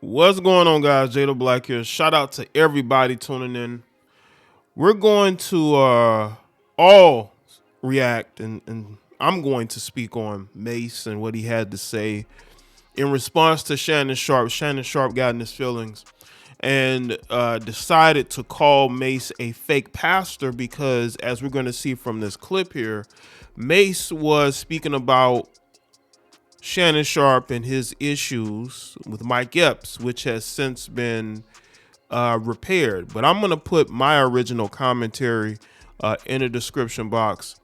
What's going on, guys? Jay the Black here. Shout out to everybody tuning in. We're going to all react, and I'm going to speak on Mase and what he had to say in response to Shannon Sharpe. Shannon Sharpe got in his feelings and decided to call Mase a fake pastor because, as we're going to see from this clip here, Mase was speaking about Shannon Sharpe and his issues with Mike Epps, which has since been repaired. But I'm going to put my original commentary in the description box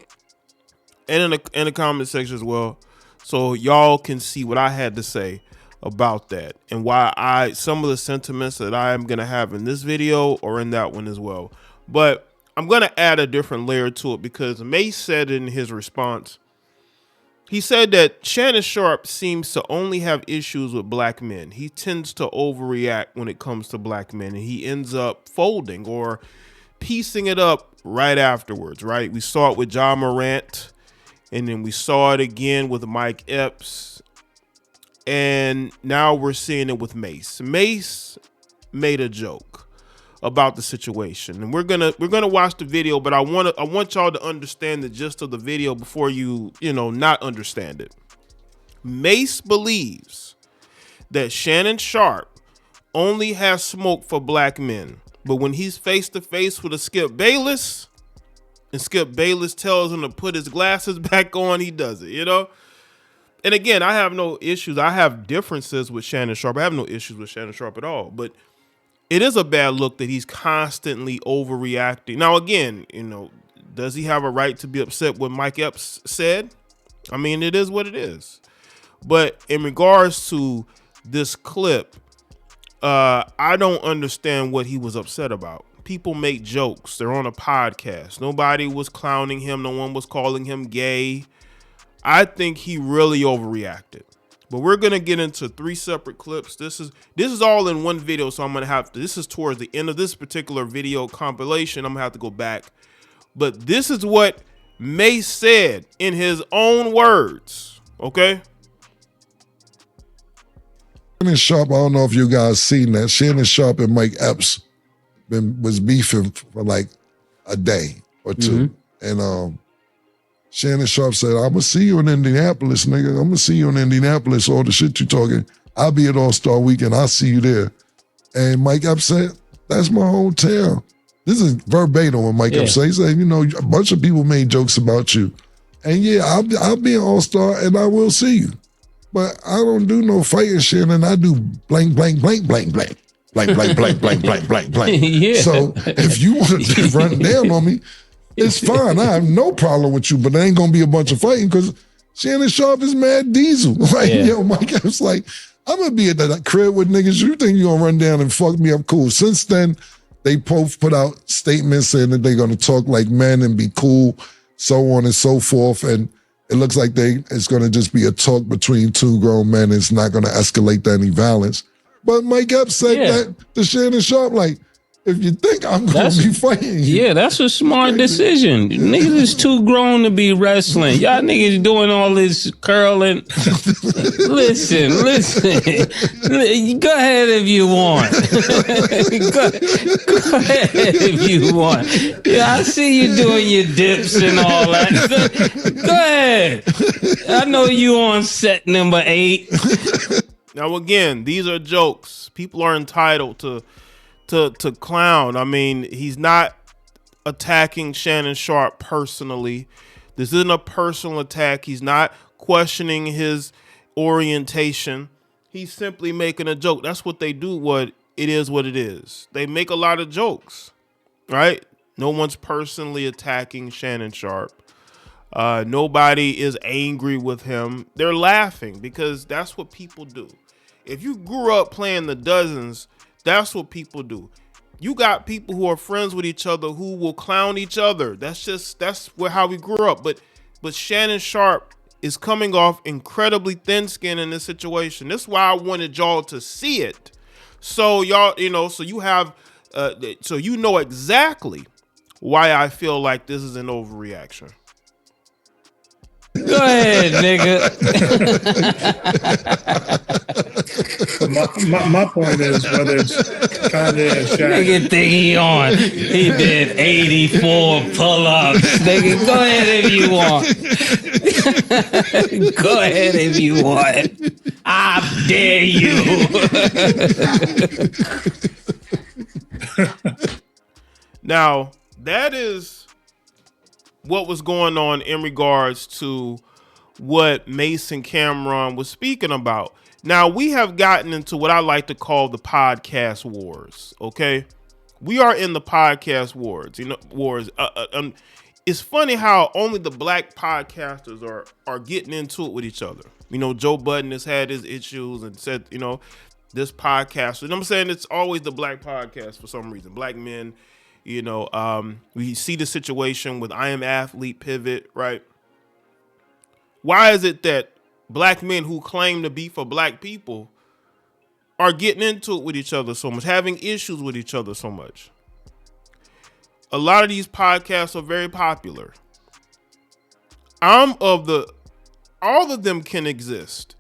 and in the comment section as well, so y'all can see what I had to say about that and why some of the sentiments that I am going to have in this video or in that one as well. But I'm going to add a different layer to it because Mase said in his response, he said that Shannon Sharpe seems to only have issues with black men. He tends to overreact when it comes to black men, and he ends up folding or piecing it up right afterwards, right? We saw it with Ja Morant, and then we saw it again with Mike Epps, and now we're seeing it with Mase. Mase made a joke about the situation, and we're gonna watch the video, but I want y'all to understand the gist of the video before you not understand it. Mase believes that Shannon Sharpe only has smoke for black men, but when he's face to face with a Skip Bayless and Skip Bayless tells him to put his glasses back on, he does it, And again, I have no issues. I have differences with Shannon Sharpe. I have no issues with Shannon Sharpe at all, but it is a bad look that he's constantly overreacting. Now, again, does he have a right to be upset what Mike Epps said? I mean, it is what it is. But in regards to this clip, I don't understand what he was upset about. People make jokes. They're on a podcast. Nobody was clowning him. No one was calling him gay. I think he really overreacted. But we're going to get into 3 separate clips. This is all in one video, so I'm going to have to, this is towards the end of this particular video compilation. I'm going to have to go back. But this is what Mase said in his own words, okay? Shannon Sharpe, I don't know if you guys seen that. Shannon Sharpe and Mike Epps was beefing for like a day or two. And Shannon Sharpe said, I'm going to see you in Indianapolis, nigga. I'm going to see you in Indianapolis, all the shit you talking. I'll be at All-Star Weekend. I'll see you there. And Mike Epps said, that's my hometown. This is verbatim what Mike Epps said. He said, a bunch of people made jokes about you. And yeah, I'll be an All-Star and I will see you. But I don't do no fighting, Shannon. I do blank, blank, blank, blank, blank. Blank, blank, blank, blank, blank, blank, blank. So if you want to run down on me, it's fine. I have no problem with you, but there ain't gonna be a bunch of fighting because Shannon Sharpe is mad diesel. Mike Epps like, I'm gonna be at that crib with niggas. You think you gonna run down and fuck me up? Cool. Since then, they both put out statements saying that they're gonna talk like men and be cool, so on and so forth. And it looks like it's gonna just be a talk between 2 grown men. It's not gonna escalate to any violence. But Mike Epps said that to Shannon Sharpe, like, if you think I'm going to be fighting you. Yeah, that's a smart decision. Niggas is too grown to be wrestling. Y'all niggas doing all this curling. Listen. Go ahead if you want. go ahead if you want. Yeah, I see you doing your dips and all that. Go ahead. I know you on set number 8. Now, again, these are jokes. People are entitled to clown. I mean, he's not attacking Shannon Sharpe personally. This isn't a personal attack. He's not questioning his orientation. He's simply making a joke. That's what they do. What it is. They make a lot of jokes, right? No one's personally attacking Shannon Sharpe. Nobody is angry with him. They're laughing because that's what people do. If you grew up playing the dozens, that's what people do. You got people who are friends with each other who will clown each other. That's how we grew up. But Shannon Sharpe is coming off incredibly thin-skinned in this situation. That's why I wanted y'all to see it. So y'all, so you have, so you know exactly why I feel like this is an overreaction. Go ahead, nigga. my point is whether it's Kanye and Shaq. Nigga think he on. He did 84 pull-ups. Nigga, go ahead if you want. Go ahead if you want. I dare you. Now, that is what was going on in regards to what Mase and Cameron was speaking about. Now, we have gotten into what I like to call the podcast wars, okay? We are in the podcast wars, it's funny how only the black podcasters are getting into it with each other. Joe Budden has had his issues and said, this podcast, and I'm saying it's always the black podcast for some reason. Black men, we see the situation with I Am Athlete Pivot, right? Why is it that black men who claim to be for black people are getting into it with each other so much, having issues with each other so much? A lot of these podcasts are very popular. All of them can exist.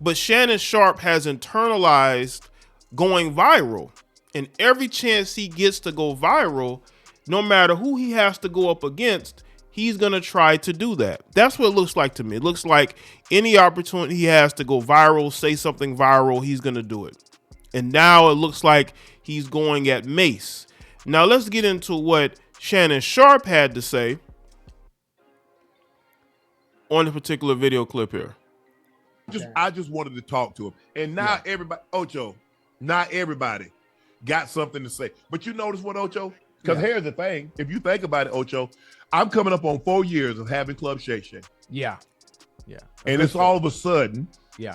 But Shannon Sharpe has internalized going viral. And every chance he gets to go viral, no matter who he has to go up against, he's going to try to do that. That's what it looks like to me. It looks like any opportunity he has to go viral, say something viral, he's going to do it. And now it looks like he's going at Mase. Now let's get into what Shannon Sharpe had to say on the particular video clip here. I just wanted to talk to him. And now everybody, Ocho, not everybody got something to say. But you notice what, Ocho? Because here's the thing. If you think about it, Ocho, I'm coming up on 4 years of having Club Shay Shay. Yeah. Yeah. And it's all of a sudden,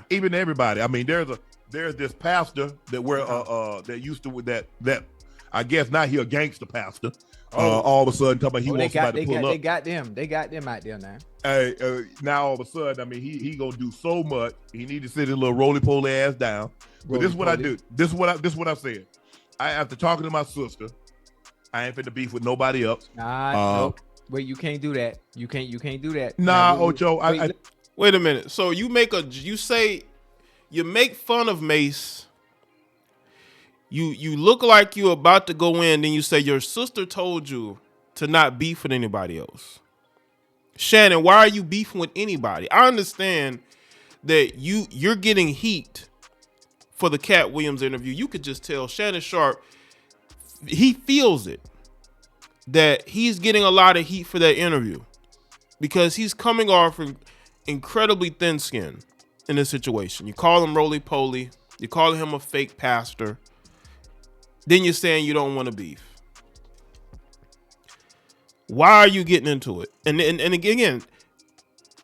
even everybody. I mean, there's this pastor that that used to with that I guess now he a gangster pastor. All of a sudden, talking about he wants somebody to pull up. They got them out there now. Now all of a sudden, I mean, he gonna do so much. He need to sit his little roly-poly ass down. But this is what I do. This is what I said. After talking to my sister, I ain't finna beef with nobody else. Nope. Wait, you can't do that. You can't do that. Nah, Ocho. Wait a minute. So you make fun of Mase. You look like you're about to go in, then you say your sister told you to not beef with anybody else. Shannon, why are you beefing with anybody? I understand that you're getting heat for the Cat Williams interview. You could just tell Shannon Sharpe, he feels it, that he's getting a lot of heat for that interview because he's coming off incredibly thin-skinned in this situation. You call him roly-poly, you call him a fake pastor, then you're saying you don't want to beef. Why are you getting into it? And again,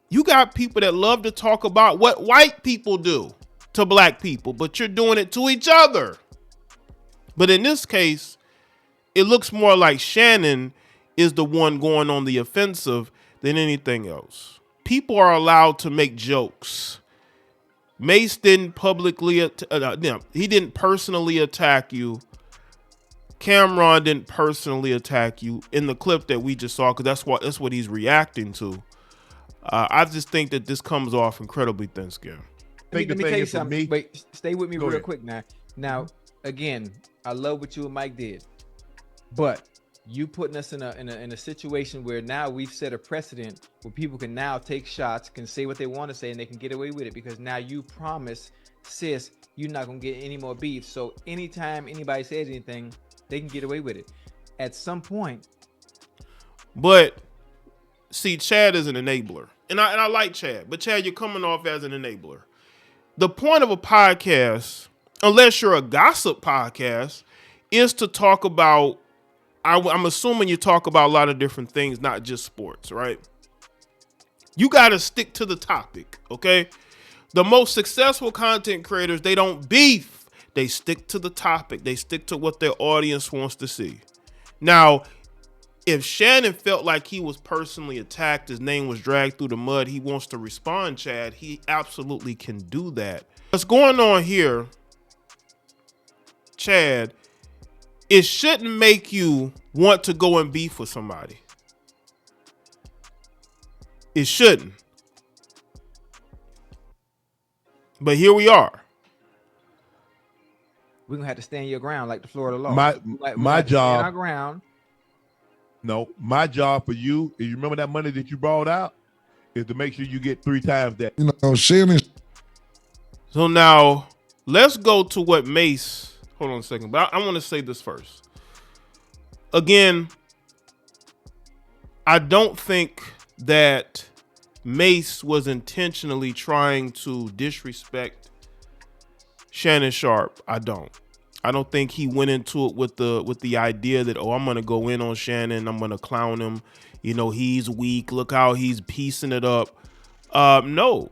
you got people that love to talk about what white people do to black people, but you're doing it to each other. But in this case, it looks more like Shannon is the one going on the offensive than anything else. People are allowed to make jokes. Mase didn't he didn't personally attack you. Cameron didn't personally attack you in the clip that we just saw, because that's what he's reacting to. I just think that this comes off incredibly thin-skinned. Let me tell you something. Wait, stay with me real quick now. Now, again, I love what you and Mike did, but you putting us in a situation where now we've set a precedent where people can now take shots, can say what they want to say, and they can get away with it because now you promise, sis, you're not gonna get any more beef. So anytime anybody says anything, they can get away with it at some point. But see, Chad is an enabler, and I like Chad, but Chad, you're coming off as an enabler. The point of a podcast, unless you're a gossip podcast, is to talk about, I'm assuming you talk about a lot of different things, not just sports, right? You got to stick to the topic, okay? The most successful content creators, they don't beef. They stick to the topic. They stick to what their audience wants to see. Now, if Shannon felt like he was personally attacked, his name was dragged through the mud, he wants to respond, Chad, he absolutely can do that. What's going on here, Chad, it shouldn't make you want to go and beef with somebody. It shouldn't. But here we are. we're gonna have to stand your ground like the Florida law. My job. Stand our ground. No, my job for you is, you remember that money that you brought out, is to make sure you get 3 times that. You know, Shannon. So now let's go to what Mase. Hold on a second, but I want to say this first. Again, I don't think that Mase was intentionally trying to disrespect Shannon Sharpe. I don't think he went into it with the idea that, oh, I'm gonna go in on Shannon, I'm gonna clown him, you know, he's weak, look how he's piecing it up. No,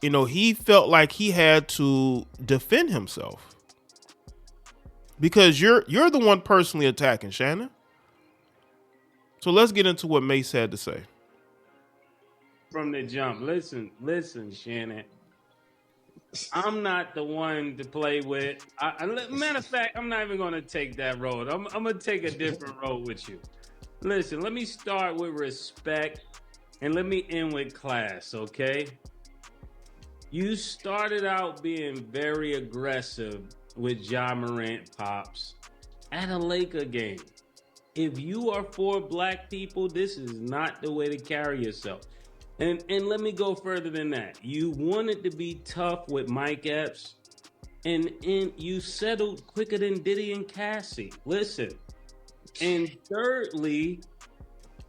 you know, he felt like he had to defend himself because you're the one personally attacking Shannon. So let's get into what Mase had to say. From the jump, listen, Shannon. I'm not the one to play with. Matter of fact, I'm not even going to take that road. I'm going to take a different road with you. Listen, let me start with respect and let me end with class, okay? You started out being very aggressive with Ja Morant Pops at a Laker game. If you are for black people, this is not the way to carry yourself. And let me go further than that. You wanted to be tough with Mike Epps, and you settled quicker than Diddy and Cassie. Listen. And thirdly,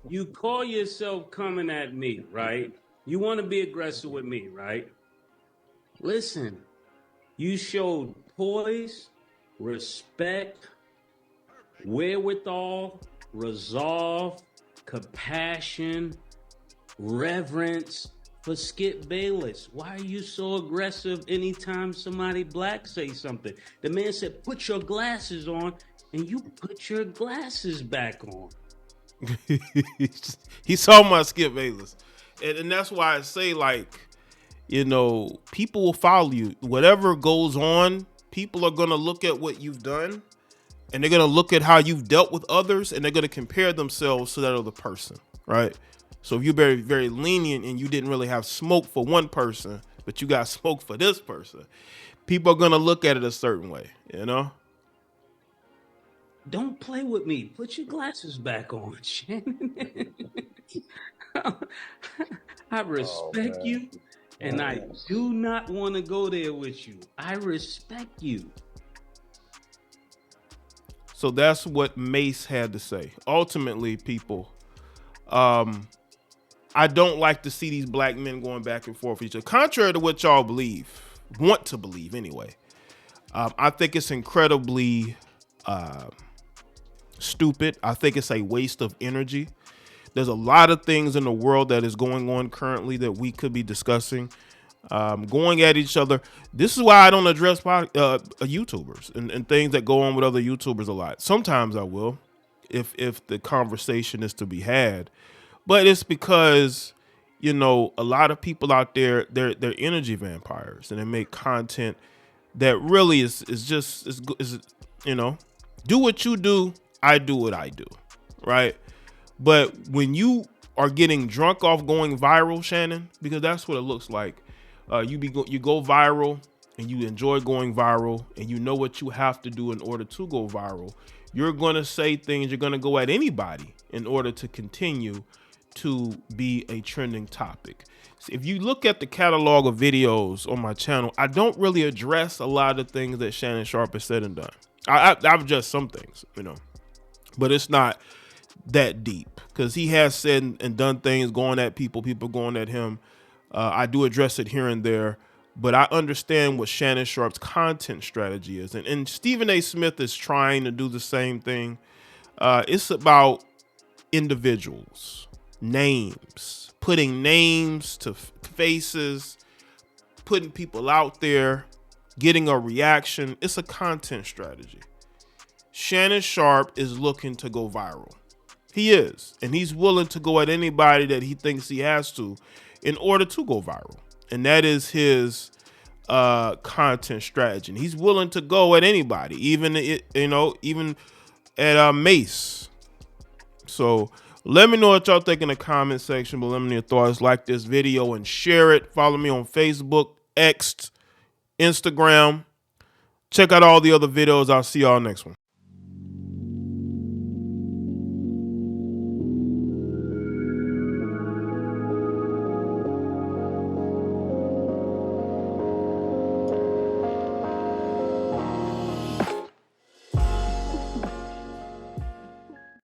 you call yourself coming at me, right? You want to be aggressive with me, right? Listen, you showed poise, respect, wherewithal, resolve, compassion, reverence for Skip Bayless. Why are you so aggressive anytime somebody black say something? The man said, put your glasses on, and you put your glasses back on. He's talking about Skip Bayless. And that's why I say, like, you know, people will follow you. Whatever goes on, people are going to look at what you've done, and they're going to look at how you've dealt with others, and they're going to compare themselves to that other person, right? So if you're very, very lenient and you didn't really have smoke for one person, but you got smoke for this person, people are going to look at it a certain way, you know? Don't play with me. Put your glasses back on, Shannon. I respect you, and I do not want to go there with you. I respect you. So that's what Mase had to say. Ultimately, people, I don't like to see these black men going back and forth with each other. Contrary to what y'all want to believe anyway. I think it's incredibly stupid. I think it's a waste of energy. There's a lot of things in the world that is going on currently that we could be discussing, going at each other. This is why I don't address YouTubers and things that go on with other YouTubers a lot. Sometimes I will, if the conversation is to be had. But it's because, you know, a lot of people out there, they're energy vampires, and they make content that really is just, you know, do what you do, I do what I do, right? But when you are getting drunk off going viral, Shannon, because that's what it looks like. You go viral and you enjoy going viral, and you know what you have to do in order to go viral. You're going to say things, you're going to go at anybody in order to continue to be a trending topic. So if you look at the catalog of videos on my channel, I don't really address a lot of things that Shannon Sharpe has said and done. I've addressed some things, you know, but it's not that deep, because he has said and done things going at people going at him. I do address it here and there, but I understand what Shannon Sharpe's content strategy is. And Stephen A. Smith is trying to do the same thing. It's about individuals, names, putting names to faces, putting people out there, getting a reaction. It's a content strategy. Shannon Sharpe is looking to go viral. He is, and he's willing to go at anybody that he thinks he has to in order to go viral. And that is his content strategy. And he's willing to go at anybody, even at Mase. So let me know what y'all think in the comment section. But let me know your thoughts. Like this video and share it. Follow me on Facebook, X, Instagram. Check out all the other videos. I'll see y'all next one.